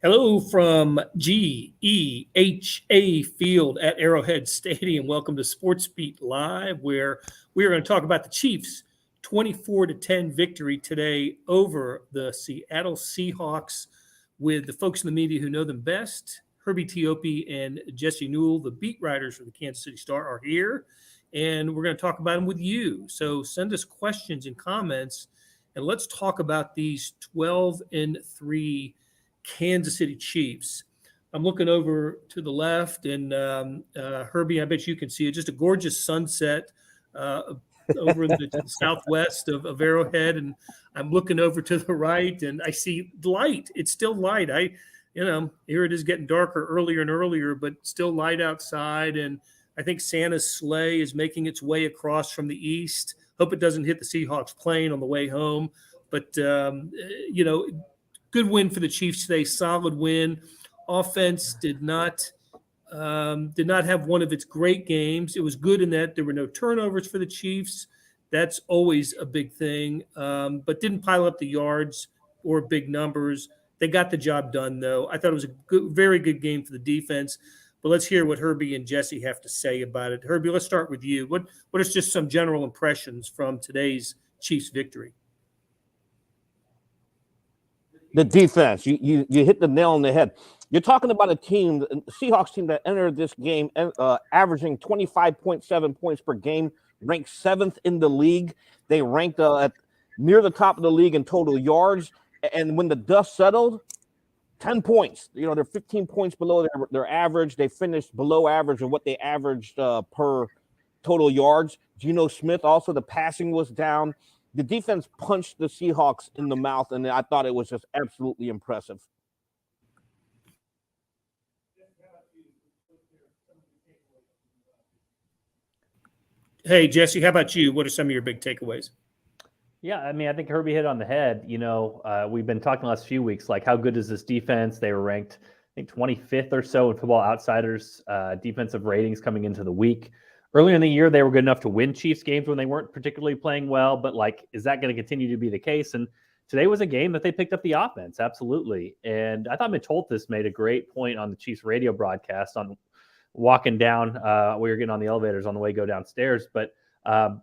Hello from GEHA Field at Arrowhead Stadium. Welcome to SportsBeat Live, where we are going to talk about the Chiefs' 24-10 victory today over the Seattle Seahawks with the folks in the media who know them best. Herbie Teope and Jesse Newell, the beat writers for the Kansas City Star, are here, and we're going to talk about them with you. So send us questions and comments, and let's talk about these 12-3 Kansas City Chiefs. I'm looking over to the left, and Herbie, I bet you can see it. Just a gorgeous sunset over in the southwest of Arrowhead, and I'm looking over to the right, and I see light. It's still light. Here it is getting darker earlier and earlier, but still light outside, and I think Santa's sleigh is making its way across from the east. Hope it doesn't hit the Seahawks plane on the way home, but good win for the Chiefs today. Solid win. Offense did not have one of its great games. It was good in that there were no turnovers for the Chiefs. That's always a big thing, but didn't pile up the yards or big numbers. They got the job done, though. I thought it was a very good game for the defense. But let's hear what Herbie and Jesse have to say about it. Herbie, let's start with you. What is just some general impressions from today's Chiefs victory? The defense, you hit the nail on the head. You're talking about a team, the Seahawks team that entered this game averaging 25.7 points per game, ranked 7th in the league. They ranked at near the top of the league in total yards. And when the dust settled, 10 points. They're 15 points below their average. They finished below average of what they averaged per total yards. Geno Smith also, the passing was down. The defense punched the Seahawks in the mouth, and I thought it was just absolutely impressive. Hey, Jesse, how about you? What are some of your big takeaways? Yeah, I think Herbie hit on the head. We've been talking the last few weeks, like how good is this defense? They were ranked, I think, 25th or so in Football Outsiders defensive ratings coming into the week. Earlier in the year, they were good enough to win Chiefs games when they weren't particularly playing well, but is that going to continue to be the case? And today was a game that they picked up the offense, absolutely. And I thought Mitoltis made a great point on the Chiefs radio broadcast on walking down. We were getting on the elevators on the way go downstairs, but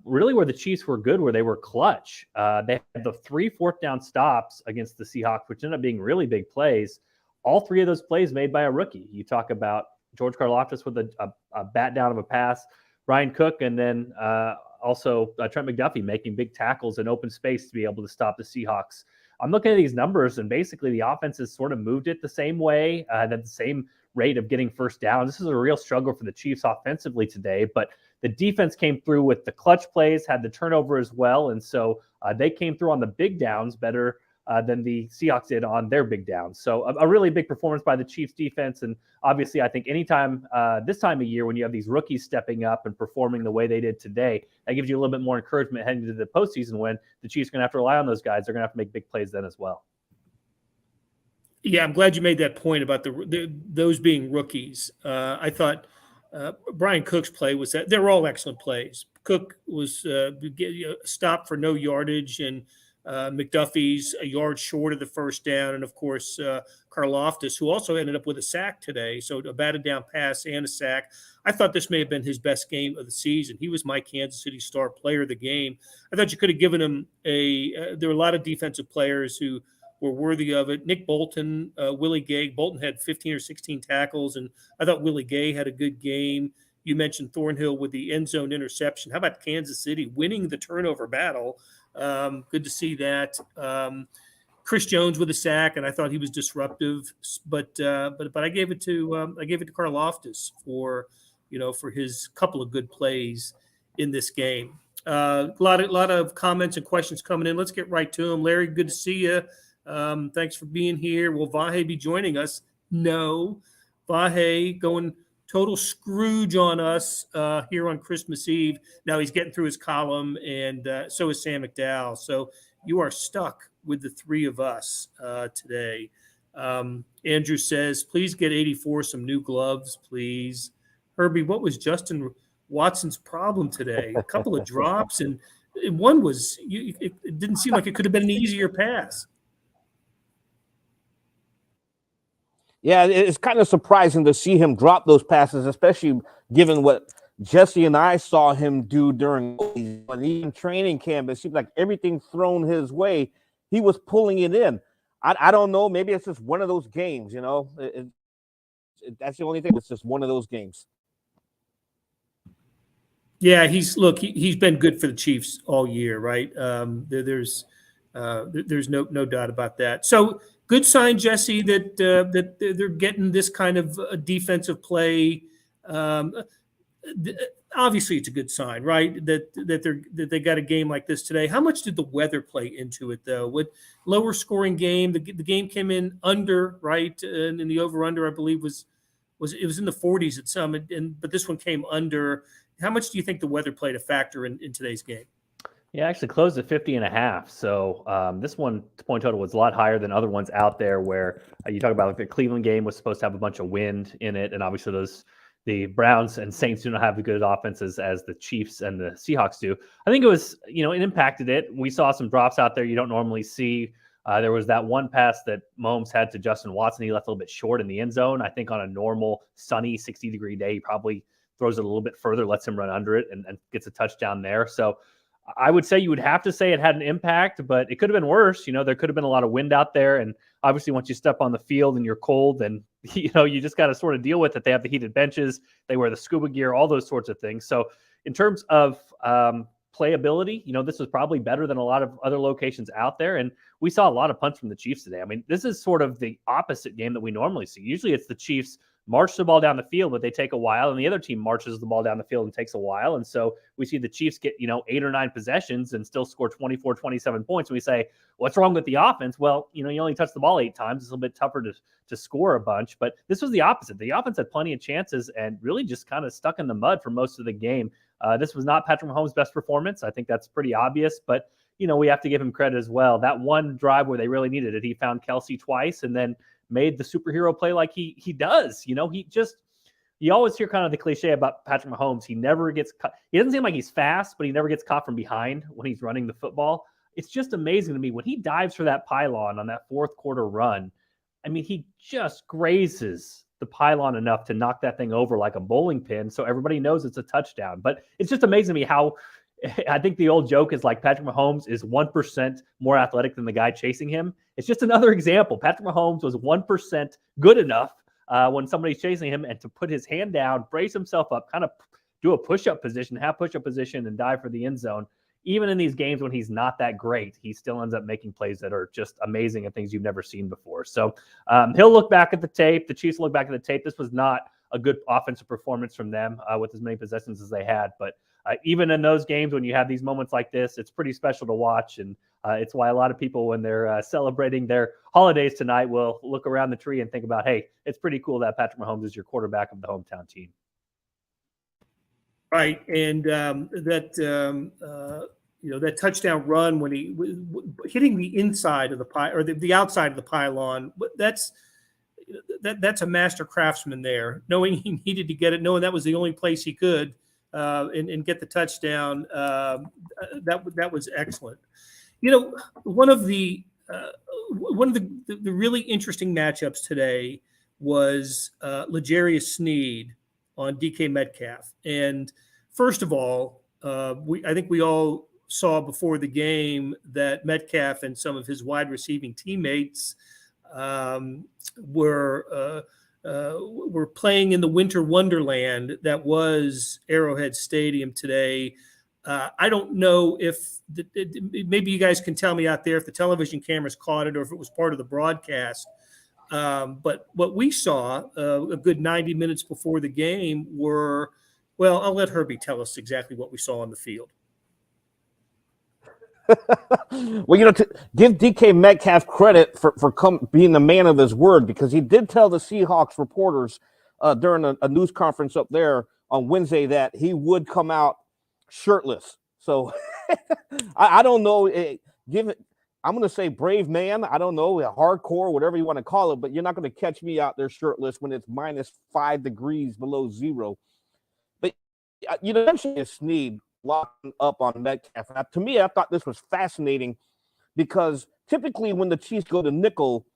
really where the Chiefs were good, where they were clutch. They had the 3 4th-down stops against the Seahawks, which ended up being really big plays. All 3 of those plays made by a rookie. You talk about George Karlaftis with a bat down of a pass, Ryan Cook, and then also Trent McDuffie making big tackles in open space to be able to stop the Seahawks. I'm looking at these numbers, and basically the offense has sort of moved it the same way, at the same rate of getting first down. This is a real struggle for the Chiefs offensively today, but the defense came through with the clutch plays, had the turnover as well, and so they came through on the big downs better than the Seahawks did on their big downs. So a really big performance by the Chiefs defense. And obviously, I think anytime this time of year when you have these rookies stepping up and performing the way they did today, that gives you a little bit more encouragement heading into the postseason when the Chiefs are going to have to rely on those guys. They're going to have to make big plays then as well. Yeah, I'm glad you made that point about those being rookies. I thought Brian Cook's play was that they were all excellent plays. Cook was stopped for no yardage, and McDuffie's a yard short of the first down. And, of course, Karlaftis, who also ended up with a sack today, so a batted down pass and a sack. I thought this may have been his best game of the season. He was my Kansas City Star player of the game. I thought you could have given him there were a lot of defensive players who were worthy of it. Nick Bolton, Willie Gay. Bolton had 15 or 16 tackles, and I thought Willie Gay had a good game. You mentioned Thornhill with the end zone interception. How about Kansas City winning the turnover battle? Good to see that. Chris Jones with a sack, and I thought he was disruptive. But I gave it to Karlaftis for his couple of good plays in this game. A lot of comments and questions coming in. Let's get right to them. Larry, good to see you. Thanks for being here. Will Vahe be joining us? No. Vahe going total Scrooge on us here on Christmas Eve. Now he's getting through his column, and so is Sam McDowell. So you are stuck with the 3 of us today. Andrew says, please get 84 some new gloves, please. Herbie, what was Justin Watson's problem today? A couple of drops, and one was it didn't seem like it could have been an easier pass. Yeah, it's kind of surprising to see him drop those passes, especially given what Jesse and I saw him do during even training camp. It seemed like everything thrown his way, he was pulling it in. I don't know. Maybe it's just one of those games, you know. That's the only thing. It's just one of those games. Yeah, he's been good for the Chiefs all year, right? There's no doubt about that. So good sign, Jesse, that they're getting this kind of defensive play. Obviously, it's a good sign, right? That they got a game like this today. How much did the weather play into it, though? With lower scoring game, the game came in under, right? And in the over under, I believe was in the 40s at some, but this one came under. How much do you think the weather played a factor in today's game? Yeah, actually closed at 50.5. So this one point total was a lot higher than other ones out there where you talk about like the Cleveland game was supposed to have a bunch of wind in it. And obviously the Browns and Saints do not have the good offenses as the Chiefs and the Seahawks do. I think it was, it impacted it. We saw some drops out there you don't normally see. There was that one pass that Mahomes had to Justin Watson. He left a little bit short in the end zone. I think on a normal, sunny, 60-degree day, he probably throws it a little bit further, lets him run under it, and gets a touchdown there. So I would say you would have to say it had an impact, but it could have been worse. There could have been a lot of wind out there. And obviously, once you step on the field and you're cold, then, you just got to sort of deal with it. They have the heated benches. They wear the scuba gear, all those sorts of things. So in terms of playability, this was probably better than a lot of other locations out there. And we saw a lot of punts from the Chiefs today. I mean, this is sort of the opposite game that we normally see. Usually it's the Chiefs march the ball down the field, but they take a while, and the other team marches the ball down the field and takes a while. And so we see the Chiefs get, 8 or 9 possessions and still score 24, 27 points. And we say, what's wrong with the offense? Well, you only touch the ball 8 times. It's a little bit tougher to score a bunch, but this was the opposite. The offense had plenty of chances and really just kind of stuck in the mud for most of the game. This was not Patrick Mahomes' best performance. I think that's pretty obvious, but we have to give him credit as well. That one drive where they really needed it, he found Kelce twice and then made the superhero play like he does. You always hear kind of the cliche about Patrick Mahomes. He never gets caught. He doesn't seem like he's fast, but he never gets caught from behind when he's running the football. It's just amazing to me when he dives for that pylon on that fourth quarter run. I mean, he just grazes the pylon enough to knock that thing over like a bowling pin. So everybody knows it's a touchdown, but it's just amazing to me how I think the old joke is like Patrick Mahomes is 1% more athletic than the guy chasing him. It's just another example. Patrick Mahomes was 1% good enough when somebody's chasing him and to put his hand down, brace himself up, kind of do a push-up position, have push-up position and dive for the end zone. Even in these games when he's not that great, he still ends up making plays that are just amazing and things you've never seen before. So he'll look back at the tape. The Chiefs will look back at the tape. This was not a good offensive performance from them with as many possessions as they had, but even in those games, when you have these moments like this, it's pretty special to watch. And it's why a lot of people, when they're celebrating their holidays tonight, will look around the tree and think about, hey, it's pretty cool that Patrick Mahomes is your quarterback of the hometown team. Right. And that touchdown run when he hitting the inside of the pile or the outside of the pylon, that's a master craftsman there, knowing he needed to get it, knowing that was the only place he could. And get the touchdown. That was excellent. One of the really interesting matchups today was L'Jarius Sneed on DK Metcalf. And first of all, I think we all saw before the game that Metcalf and some of his wide receiving teammates were playing in the winter wonderland that was Arrowhead Stadium today. I don't know if maybe you guys can tell me out there if the television cameras caught it or if it was part of the broadcast. But what we saw a good 90 minutes before the game were, well, I'll let Herbie tell us exactly what we saw on the field. Well, to give DK Metcalf credit for being the man of his word, because he did tell the Seahawks reporters during a news conference up there on Wednesday that he would come out shirtless. So I don't know. I'm going to say brave man. I don't know, hardcore, whatever you want to call it, but you're not going to catch me out there shirtless when it's -5 degrees below zero. But mentioned Sneed locking up on Metcalf. Now, to me, I thought this was fascinating because typically when the Chiefs go to nickel,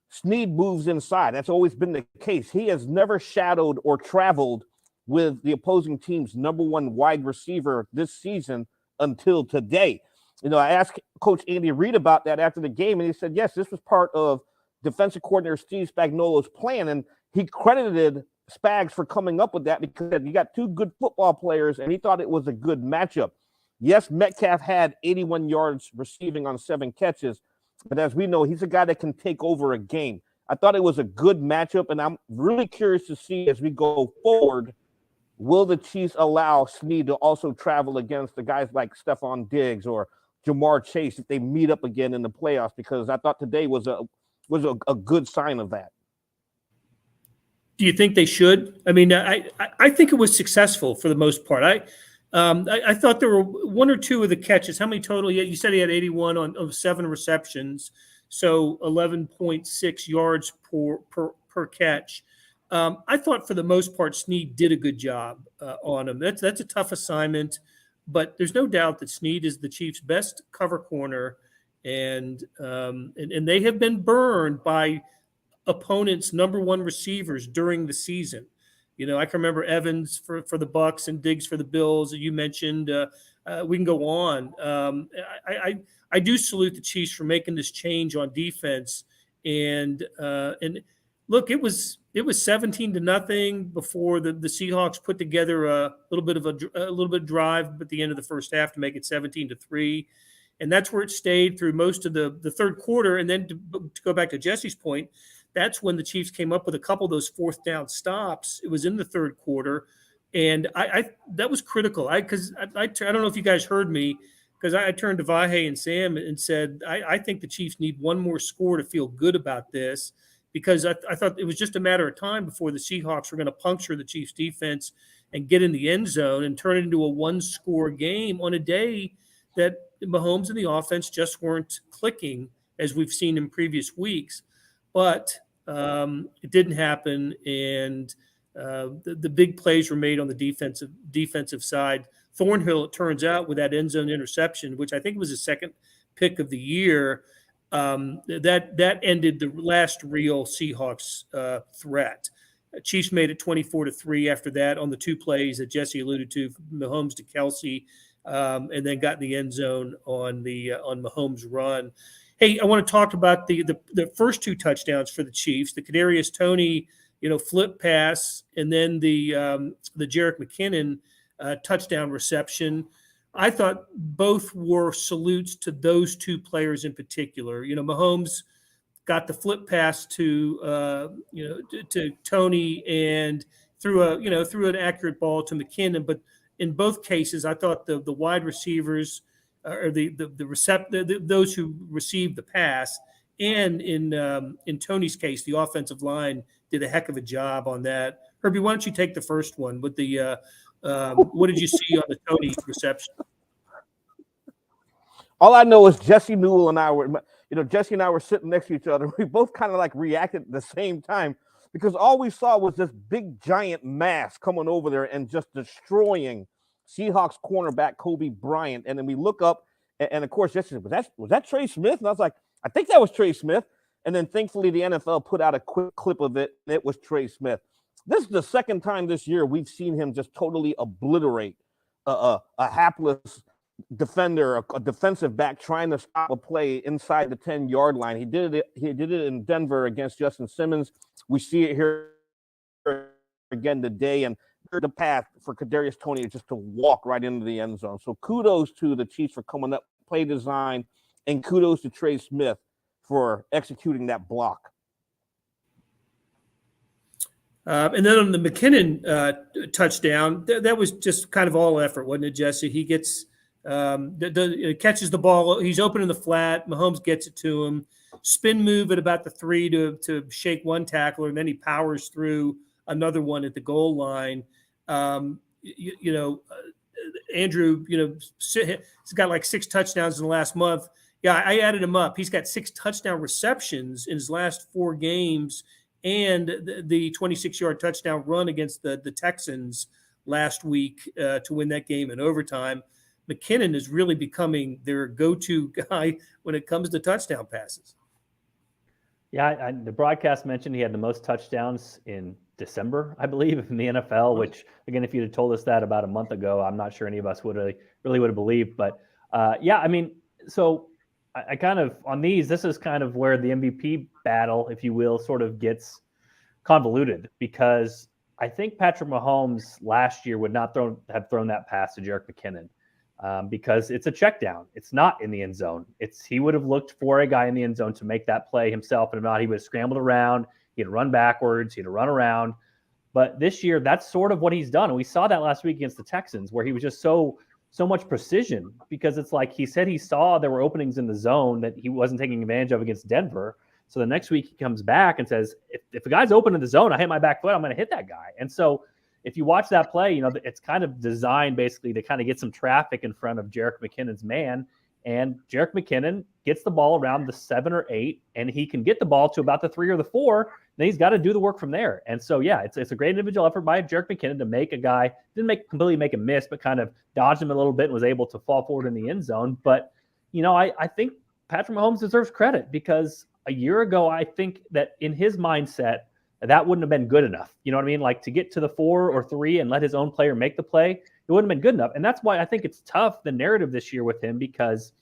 Sneed moves inside. That's always been the case. He has never shadowed or traveled with the opposing team's number one wide receiver this season until today. I asked Coach Andy Reid about that after the game, and he said, yes, this was part of defensive coordinator Steve Spagnuolo's plan, and he credited Spags for coming up with that because you got two good football players, and he thought it was a good matchup. Yes, Metcalf had 81 yards receiving on 7 catches, but as we know, he's a guy that can take over a game. I thought it was a good matchup, and I'm really curious to see as we go forward, will the Chiefs allow Sneed to also travel against the guys like Stephon Diggs or Jamar Chase if they meet up again in the playoffs? Because I thought today was a good sign of that. Do you think they should? I mean, I think it was successful for the most part. I thought there were 1 or 2 of the catches. How many total? You said he had 81 of 7 receptions, so 11.6 yards per catch. I thought for the most part, Sneed did a good job on him. That's a tough assignment, but there's no doubt that Sneed is the Chiefs' best cover corner, and they have been burned by opponents' number one receivers during the season. I can remember Evans for the Bucks and Diggs for the Bills. You mentioned. We can go on. I do salute the Chiefs for making this change on defense, and look, it was 17-0 before the Seahawks put together a little bit of drive at the end of the first half to make it 17-3, and that's where it stayed through most of the third quarter. And then to go back to Jesse's point, that's when the Chiefs came up with a couple of those 4th down stops. It was in the third quarter, and I that was critical. I don't know if you guys heard me, because I turned to Vahe and Sam and said I think the Chiefs need one more score to feel good about this, because I thought it was just a matter of time before the Seahawks were going to puncture the Chiefs defense and get in the end zone and turn it into a 1-score game on a day that Mahomes and the offense just weren't clicking, as we've seen in previous weeks. But it didn't happen, and the big plays were made on the defensive side. Thornhill, it turns out, with that end zone interception, which I think was his second pick of the year, that ended the last real Seahawks threat. Chiefs made it 24-3 after that on the 2 plays that Jesse alluded to, Mahomes to Kelce, and then got in the end zone on Mahomes' run. Hey, I want to talk about the first 2 touchdowns for the Chiefs, the Kadarius Toney, flip pass, and then the Jerick McKinnon touchdown reception. I thought both were salutes to those 2 players in particular. Mahomes got the flip pass to Toney and threw an accurate ball to McKinnon, but in both cases, I thought the wide receivers, or those who received the pass, and in Toney's case, the offensive line did a heck of a job on that. Herbie, why don't you take the first one with the what did you see on the Toney reception? All I know is Jesse Newell and I were sitting next to each other. We both kind of like reacted at the same time, because all we saw was this big giant mass coming over there and just destroying Seahawks cornerback Kobe Bryant. And then we look up, and of course, Jesse said, was that Trey Smith? And I was like, I think that was Trey Smith. And then thankfully the NFL put out a quick clip of it, and it was Trey Smith. This is the second time this year we've seen him just totally obliterate a hapless defender, a defensive back trying to stop a play inside the 10-yard line. He did it in Denver against Justin Simmons. We see it here again today, and the path for Kadarius Toney is just to walk right into the end zone. So kudos to the Chiefs for coming up, play design, and kudos to Trey Smith for executing that block. And then on the McKinnon touchdown, that was just kind of all effort, wasn't it, Jesse? He gets catches the ball. He's open in the flat. Mahomes gets it to him. Spin move at about the 3 to shake one tackler, and then he powers through another one at the goal line. Andrew, he's got like 6 touchdowns in the last month. Yeah, I added him up. He's got 6 touchdown receptions in his last 4 games, and the 26-yard touchdown run against the Texans last week to win that game in overtime. McKinnon is really becoming their go-to guy when it comes to touchdown passes. Yeah, the broadcast mentioned he had the most touchdowns in December, I believe, in the NFL. Which, again, if you'd have told us that about a month ago, I'm not sure any of us would really would have believed. But yeah, I mean, so I kind of on these, this is kind of where the MVP battle, if you will, sort of gets convoluted, because I think Patrick Mahomes last year would not have thrown that pass to Jerick McKinnon. Because it's a check down. It's not in the end zone. He would have looked for a guy in the end zone to make that play himself. And if not, he would have scrambled around. He'd run backwards. He'd run around. But this year, that's sort of what he's done. And we saw that last week against the Texans, where he was just so much precision, because it's like he said he saw there were openings in the zone that he wasn't taking advantage of against Denver. So the next week he comes back and says, if a guy's open in the zone, I hit my back foot, I'm going to hit that guy. And so if you watch that play, it's kind of designed basically to kind of get some traffic in front of Jerick McKinnon's man. And Jerick McKinnon gets the ball around the 7 or 8, and he can get the ball to about the 3 or the 4. Then he's got to do the work from there. And so, yeah, it's a great individual effort by Jerick McKinnon to make a guy, didn't completely make a miss, but kind of dodged him a little bit and was able to fall forward in the end zone. But, I think Patrick Mahomes deserves credit, because a year ago, I think that in his mindset, that wouldn't have been good enough. You know what I mean? Like, to get to the 4 or 3 and let his own player make the play, it wouldn't have been good enough. And that's why I think it's tough, the narrative this year with him, because,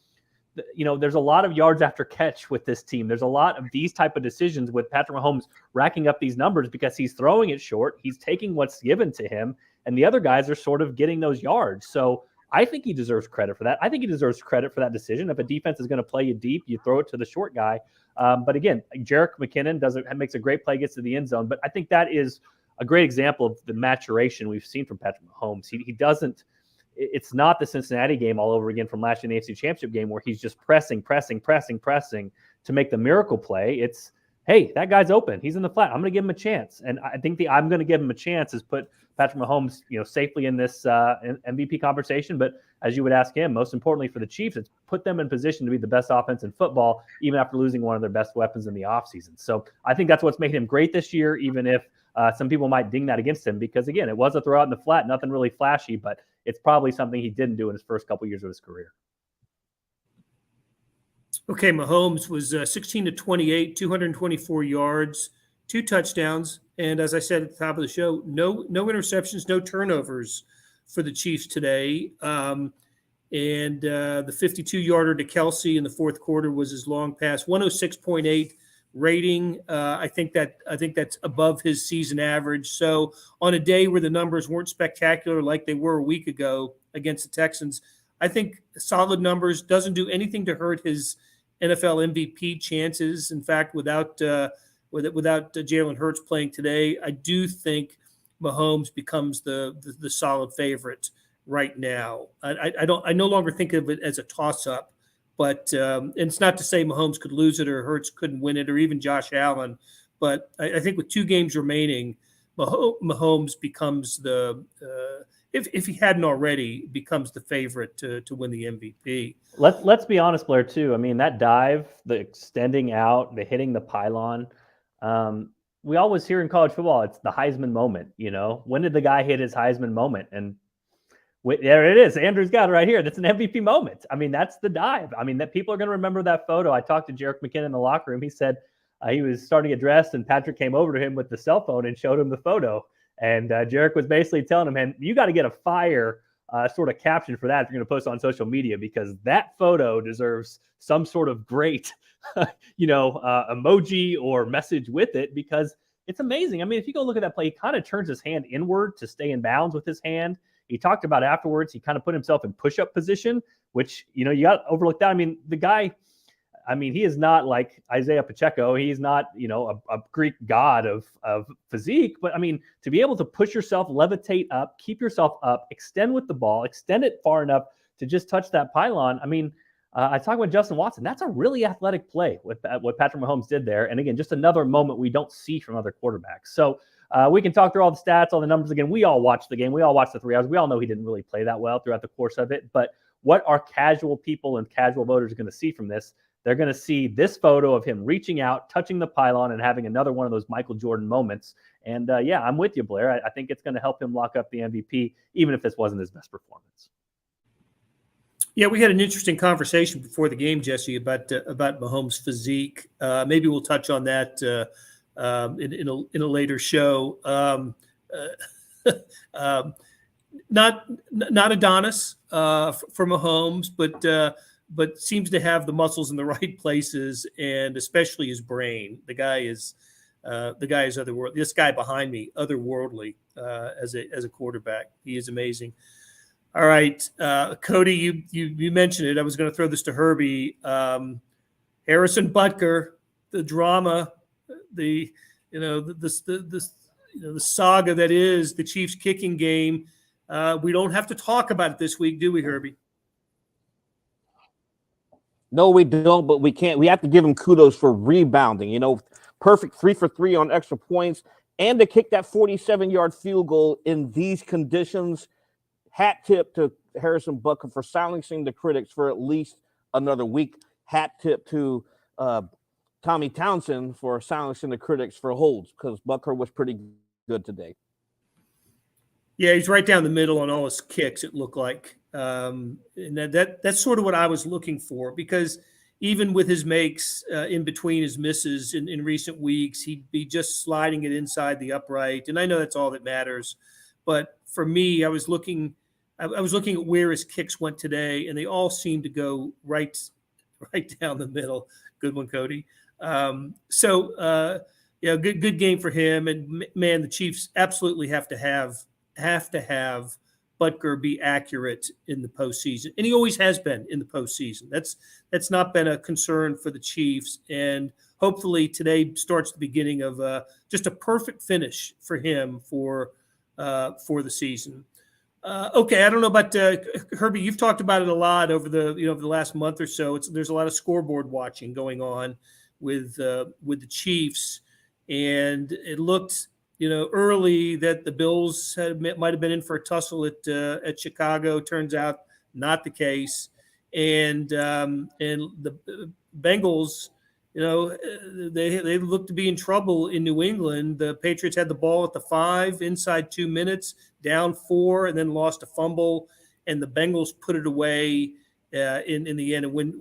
there's a lot of yards after catch with this team. There's a lot of these type of decisions with Patrick Mahomes racking up these numbers, because he's throwing it short. He's taking what's given to him, and the other guys are sort of getting those yards. So I think he deserves credit for that. I think he deserves credit for that decision. If a defense is going to play you deep, you throw it to the short guy. But again, Jerick McKinnon makes a great play, gets to the end zone. But I think that is a great example of the maturation we've seen from Patrick Mahomes. He doesn't. It's not the Cincinnati game all over again from last year in the AFC Championship game, where he's just pressing to make the miracle play. It's, hey, that guy's open. He's in the flat. I'm going to give him a chance. And I think I'm going to give him a chance has put Patrick Mahomes, safely in this MVP conversation. But as you would ask him, most importantly for the Chiefs, it's put them in position to be the best offense in football, even after losing one of their best weapons in the offseason. So I think that's what's made him great this year, even if some people might ding that against him, because, again, it was a throw out in the flat, nothing really flashy, but it's probably something he didn't do in his first couple years of his career. Okay, Mahomes was 16 to 28, 224 yards, 2 touchdowns, and as I said at the top of the show, no interceptions, no turnovers for the Chiefs today. And the 52-yarder to Kelce in the fourth quarter was his long pass, 106.8 rating. I think that's above his season average. So on a day where the numbers weren't spectacular like they were a week ago against the Texans, I think solid numbers, doesn't do anything to hurt his NFL MVP chances. In fact, without Jalen Hurts playing today, I do think Mahomes becomes the solid favorite right now. I no longer think of it as a toss-up, but and it's not to say Mahomes could lose it or Hurts couldn't win it, or even Josh Allen. But I think with 2 games remaining, Mahomes becomes if he hadn't already, becomes the favorite to win the MVP. Let's be honest, Blair, too. I mean, that dive, the extending out, the hitting the pylon, we always hear in college football, it's the Heisman moment. When did the guy hit his Heisman moment? And there it is. Andrew's got it right here. That's an MVP moment. I mean, that's the dive. I mean, that people are going to remember that photo. I talked to Jerick McKinnon in the locker room. He said he was starting to get dressed, and Patrick came over to him with the cell phone and showed him the photo. And Jerick was basically telling him, man, you got to get a fire sort of caption for that if you're going to post on social media, because that photo deserves some sort of great, emoji or message with it, because it's amazing. I mean, if you go look at that play, he kind of turns his hand inward to stay in bounds with his hand. He talked about afterwards, he kind of put himself in push-up position, which, you got to overlook that. I mean, the guy, he is not like Isaiah Pacheco. He's not, a Greek god of physique. But, to be able to push yourself, levitate up, keep yourself up, extend with the ball, extend it far enough to just touch that pylon. I talked with Justin Watson. That's a really athletic play with what Patrick Mahomes did there. And, again, just another moment we don't see from other quarterbacks. So we can talk through all the stats, all the numbers. Again, we all watched the game. We all watched the 3 hours. We all know he didn't really play that well throughout the course of it. But what are casual people and casual voters going to see from this? They're going to see this photo of him reaching out, touching the pylon, and having another one of those Michael Jordan moments. And, I'm with you, Blair. I think it's going to help him lock up the MVP, even if this wasn't his best performance. Yeah, we had an interesting conversation before the game, Jesse, about Mahomes' physique. Maybe we'll touch on that in a later show. Not Adonis for Mahomes, but seems to have the muscles in the right places, and especially his brain. The guy is otherworldly. This guy behind me, otherworldly as a quarterback. He is amazing. All right, Cody, you mentioned it. I was going to throw this to Herbie. Harrison Butker, the drama, the saga that is the Chiefs kicking game. We don't have to talk about it this week, do we, Herbie? No, we don't, but we can't. We have to give him kudos for rebounding. Perfect 3 for 3 on extra points, and to kick that 47-yard field goal in these conditions. Hat tip to Harrison Butker for silencing the critics for at least another week. Hat tip to Tommy Townsend for silencing the critics for holds, because Butker was pretty good today. Yeah, he's right down the middle on all his kicks, it looked like. And that's sort of what I was looking for, because even with his makes in between his misses in recent weeks, he'd be just sliding it inside the upright. And I know that's all that matters. But for me, I was looking at where his kicks went today, and they all seemed to go right down the middle. Good one, Cody. Good game for him. And man, the Chiefs absolutely have to have Butker be accurate in the postseason, and he always has been in the postseason. That's not been a concern for the Chiefs, and hopefully today starts the beginning of just a perfect finish for him for the season. Okay, I don't know about Herbie. You've talked about it a lot over the last month or so. There's a lot of scoreboard watching going on with the Chiefs, and it looked early that the Bills might have been in for a tussle at Chicago. Turns out not the case, and the Bengals. They looked to be in trouble in New England. The Patriots had the ball at the 5 inside 2 minutes, down 4, and then lost a fumble. And the Bengals put it away in the end and win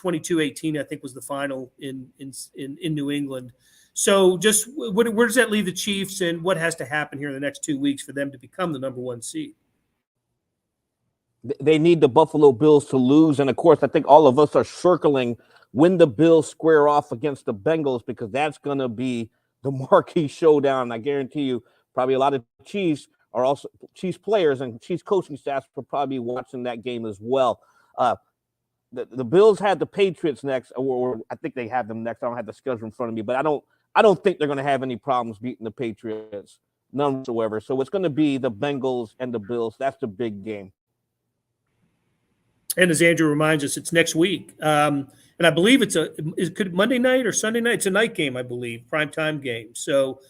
22-18. I think was the final in New England. So, just where does that leave the Chiefs, and what has to happen here in the next 2 weeks for them to become the number 1 seed? They need the Buffalo Bills to lose, and of course, I think all of us are circling when the Bills square off against the Bengals, because that's going to be the marquee showdown. I guarantee you, probably a lot of Chiefs players and Chiefs coaching staffs will probably be watching that game as well. The Bills had the Patriots next, or I think they have them next. I don't have the schedule in front of me, but I don't think they're going to have any problems beating the Patriots, none whatsoever. So it's going to be the Bengals and the Bills. That's the big game. And as Andrew reminds us, it's next week. And I believe could Monday night or Sunday night? It's a night game, I believe, primetime game. So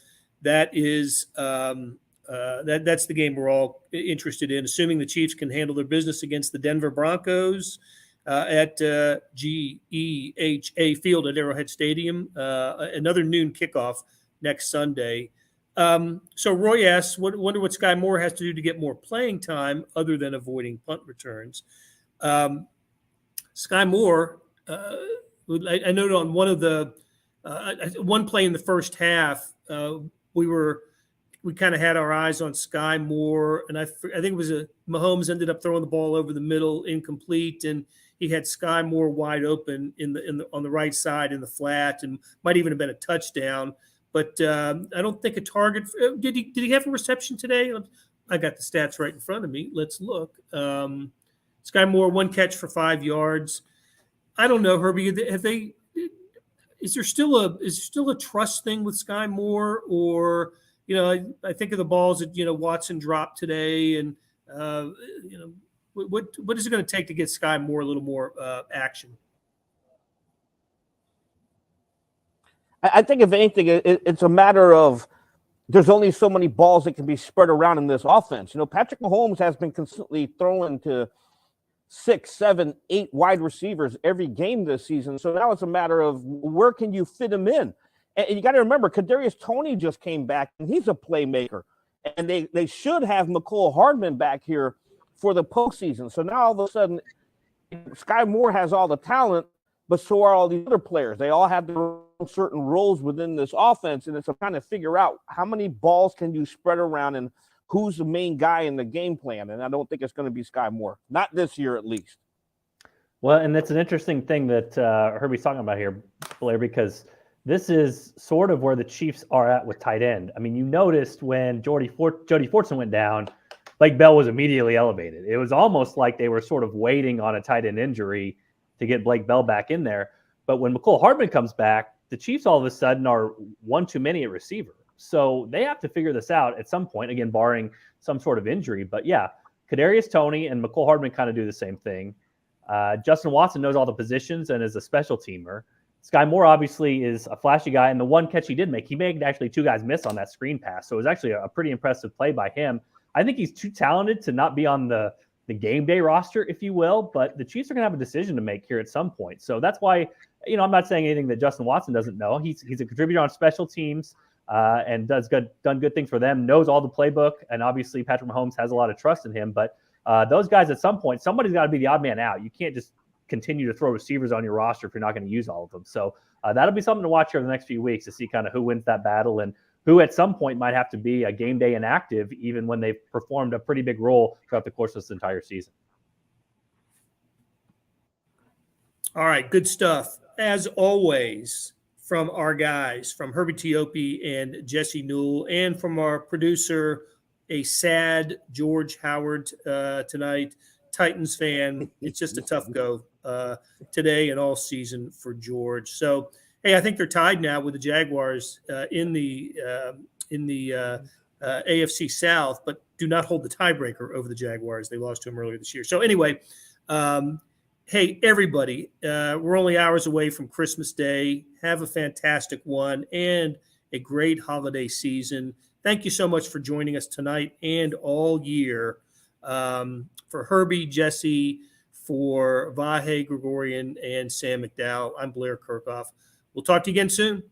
that is that's the game we're all interested in, assuming the Chiefs can handle their business against the Denver Broncos at GEHA Field at Arrowhead Stadium. Another noon kickoff next Sunday. So Roy asks, wonder what Sky Moore has to do to get more playing time other than avoiding punt returns. Sky Moore, I noted on one of the one play in the first half, we kind of had our eyes on Sky Moore, and I think it was Mahomes ended up throwing the ball over the middle, incomplete, and he had Sky Moore wide open on the right side in the flat, and might even have been a touchdown. But I don't think a target. Did he have a reception today? I got the stats right in front of me. Let's look. Sky Moore, 1 catch for 5 yards. I don't know, Herbie. Is there still a trust thing with Sky Moore, or I think of the balls that Watson dropped today, and what is it going to take to get Sky Moore a little more action? I think if anything, it's a matter of there's only so many balls that can be spread around in this offense. Patrick Mahomes has been consistently throwing to 6, 7, 8 wide receivers every game this season. So now it's a matter of where can you fit him in? And you got to remember, Kadarius Toney just came back, and he's a playmaker. And they should have McCole Hardman back here for the postseason. So now all of a sudden, Sky Moore has all the talent, but so are all the other players. They all have their own certain roles within this offense, and it's to kind of figure out how many balls can you spread around and who's the main guy in the game plan. And I don't think it's going to be Sky Moore, not this year at least. Well, and that's an interesting thing that Herbie's talking about here, Blair, because this is sort of where the Chiefs are at with tight end. I mean, you noticed when Jody Fortson went down, Blake Bell was immediately elevated. It was almost like they were sort of waiting on a tight end injury to get Blake Bell back in there. But when McCole Hardman comes back, the Chiefs all of a sudden are one too many at receiver. So they have to figure this out at some point, again, barring some sort of injury. But yeah, Kadarius Toney and McCole Hardman kind of do the same thing. Justin Watson knows all the positions and is a special teamer. Sky Moore obviously is a flashy guy, and the one catch he did make, he made actually two guys miss on that screen pass. So it was actually a pretty impressive play by him. I think he's too talented to not be on the game day roster, if you will, but the Chiefs are going to have a decision to make here at some point. So that's why, I'm not saying anything that Justin Watson doesn't know. He's a contributor on special teams and done good things for them, knows all the playbook, and obviously Patrick Mahomes has a lot of trust in him. But those guys at some point, somebody's got to be the odd man out. You can't just continue to throw receivers on your roster if you're not going to use all of them. So that'll be something to watch here in the next few weeks to see kind of who wins that battle and who at some point might have to be a game day inactive, even when they've performed a pretty big role throughout the course of this entire season. All right, good stuff. As always, from our guys, from Herbie Teope and Jesse Newell, and from our producer, a sad George Howard tonight, Titans fan. It's just a tough go today and all season for George. So, hey, I think they're tied now with the Jaguars in the AFC South, but do not hold the tiebreaker over the Jaguars. They lost to them earlier this year. So anyway, hey, everybody, we're only hours away from Christmas Day. Have a fantastic one and a great holiday season. Thank you so much for joining us tonight and all year. For Herbie, Jesse, for Vahe Gregorian, and Sam McDowell, I'm Blair Kirchhoff. We'll talk to you again soon.